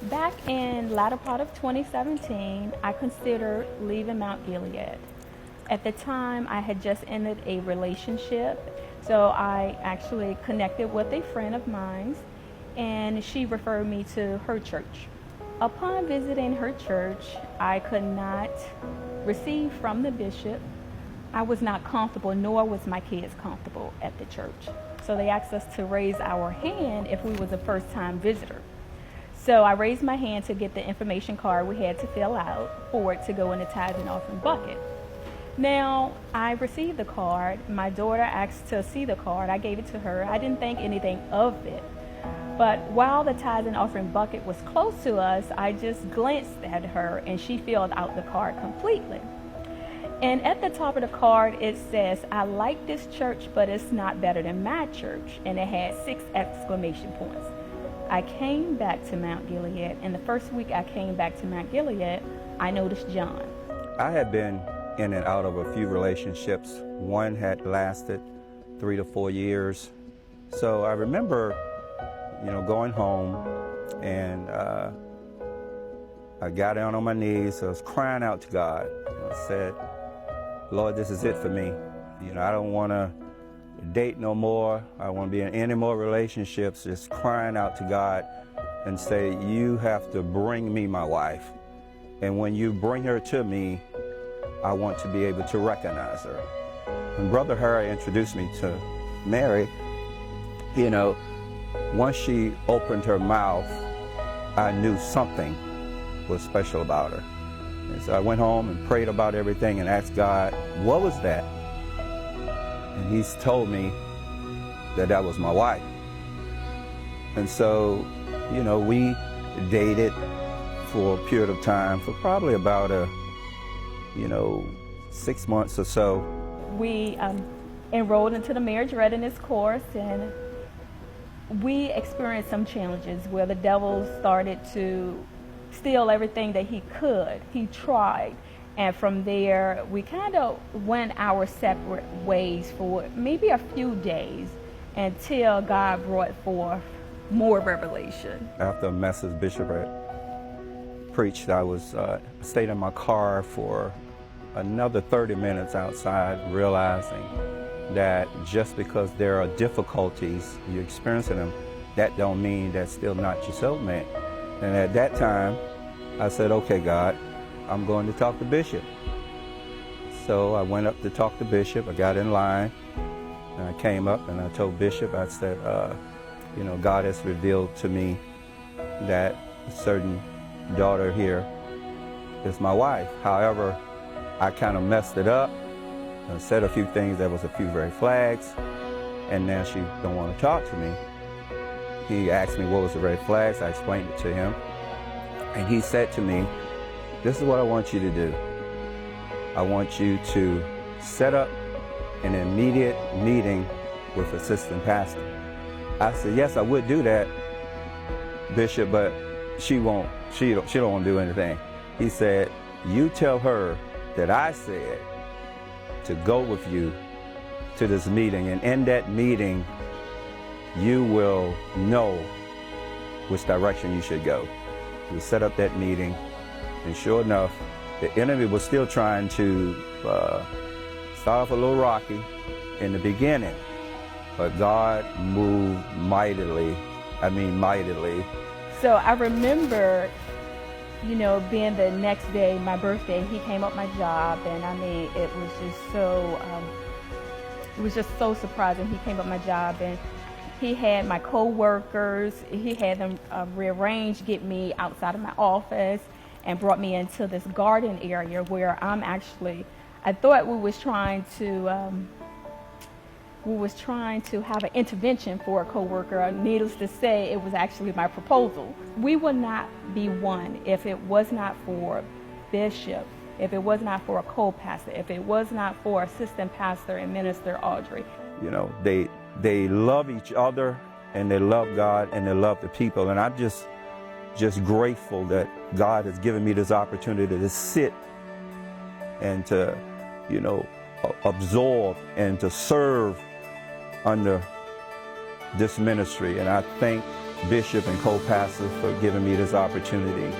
Back in latter part of 2017, I considered leaving Mount Gilead. At the time, I had just ended a relationship, so I actually connected with a friend of mine, and she referred me to her church. Upon visiting her church, I could not receive from the bishop. I was not comfortable, nor was my kids comfortable at the church. So they asked us to raise our hand if we was a first-time visitor. So I raised my hand to get the information card we had to fill out for it to go in the tithe and offering bucket. Now, I received the card. My daughter asked to see the card. I gave it to her. I didn't think anything of it. But while the tithe and offering bucket was close to us, I just glanced at her and she filled out the card completely. And at the top of the card, it says, "I like this church, but it's not better than my church." And it had 6 exclamation points. I came back to Mount Gilead, and the first week I came back to Mount Gilead, I noticed John. I had been in and out of a few relationships. One had lasted 3 to 4 years. So I remember, going home, and I got down on my knees. I was crying out to God. I said, "Lord, this is it for me. I don't want to date no more. I don't want to be in any more relationships." Just crying out to God and say, "You have to bring me my wife. And when you bring her to me, I want to be able to recognize her." When Brother Harry introduced me to Mary, once she opened her mouth, I knew something was special about her. And so I went home and prayed about everything and asked God, what was that? And He's told me that was my wife. And so, we dated for a period of time, for probably about 6 months or so. We enrolled into the marriage readiness course, and we experienced some challenges where the devil started to steal everything that he could. He tried. And from there, we kind of went our separate ways for maybe a few days until God brought forth more revelation. After a message Bishop had preached, I was stayed in my car for another 30 minutes outside, realizing that just because there are difficulties, you're experiencing them, that don't mean that's still not your soulmate. And at that time, I said, "Okay, God, I'm going to talk to Bishop." So I went up to talk to Bishop. I got in line, and I came up and I told Bishop, I said, God has revealed to me that a certain daughter here is my wife. However, I kind of messed it up. I said a few things, there was a few red flags, and now she don't want to talk to me. He asked me what was the red flags. I explained it to him, and he said to me, "This is what I want you to do. I want you to set up an immediate meeting with assistant pastor." I said, "Yes, I would do that, Bishop, but she don't want to do anything." He said, "You tell her that I said to go with you to this meeting, and in that meeting, you will know which direction you should go." We set up that meeting, and sure enough, the enemy was still trying to start off a little rocky in the beginning, but God moved mightily. Mightily. So I remember, being the next day, my birthday, he came up my job, and it was just so surprising. He came up my job, and he had my co-workers, he had them rearrange, get me outside of my office, and brought me into this garden area where I thought we was trying to have an intervention for a co-worker. Needless to say, it was actually my proposal. We would not be one if it was not for Bishop, if it was not for a co-pastor, if it was not for assistant pastor and minister Audrey. They love each other, and they love God, and they love the people. And I'm just grateful that God has given me this opportunity to sit and to, absorb and to serve under this ministry. And I thank Bishop and co-pastors for giving me this opportunity